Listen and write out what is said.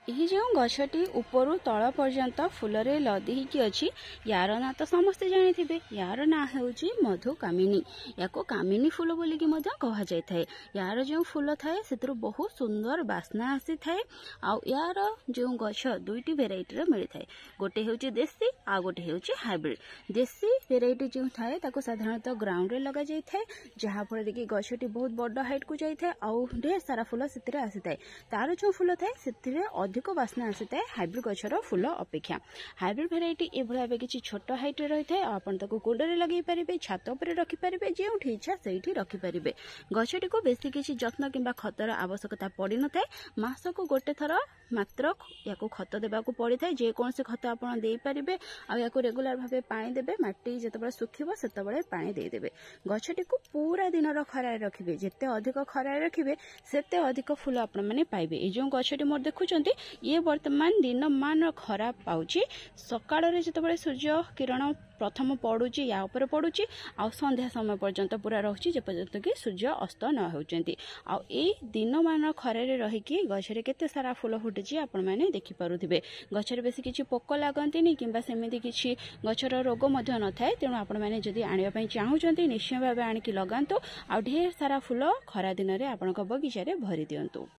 यही जो गछटी उपरु तल पर्यंत फूलरे लदी होकी अच्छी यार ना तो समस्ते जानी थे। यार ना होची मधुकामिनी। याको कामिनी फूल बोलिकी कह जाए। यार जो फूल थाए से बहुत सुंदर बास्ना आसी थाए। आउ यार जो गछ दुईटी भेराइटी मिलता है। गोटे हूँ देसी आ गोटे हूँ हाइब्रिड। देसी भेराइटी जो थाए ताको साधारणतः ग्राउंड रे लगा जाए जहाँफल कि गछटी बहुत बड़ हाइट को जाए आउ ढेर सारा फूल से आसी थाए। तार जो फूल थाए से अधिक बास्ना आसी थाए हाइब्रिड गछर फूल अपेक्षा। हाइब्रिड भेराइटी ए भाई किसी छोट हाइट रही है। आपन ताको गोडरे लगे पारे छात उपर रखिपारे जो इच्छा से रखिपारे। गछटी को बेसी किसी जत्न किंबा खतर आवश्यकता पड़ न था। मासक गोटे थर मात्र या खत देवाक पड़ी था। जेकोसी खत आपड़ दे पारे या रेगुलर भाव पानी देवे। माटी जिते सुखिब से पानी देदेवे। गछटी को पूरा दिन खरारे रखिए। जिते अधिक खरारे रखिए सेते अधिक फूल आपण मैंने पाइबे। ये जो गछटी मोर देखुंत ये वर्तमान दिन मान खरा पाउची। सकाळ जिते सूर्य किरण प्रथम पड़ुची या ऊपर पड़ुची आ संध्या समय पर्यंत पूरा रहुची जे पर्यंत कि सूर्य अस्त न होचंती। आ ए दिन मान खरारे रहिकी गछरे केते सारा फूल फुटिची आपण माने देखि पारुथिबे। गछरे बेसी किछि पोक लागंतीनी किंबा सेमिति किछि गछर रोग मध्य न थाए। तेणु आपण माने जदि आनिबा पई चाहुचंती निश्चय भाबे आनिकी लगांतु आ ढेर सारा फूल खरा दिन रे आपनक बगीचा रे भरि दियंतु।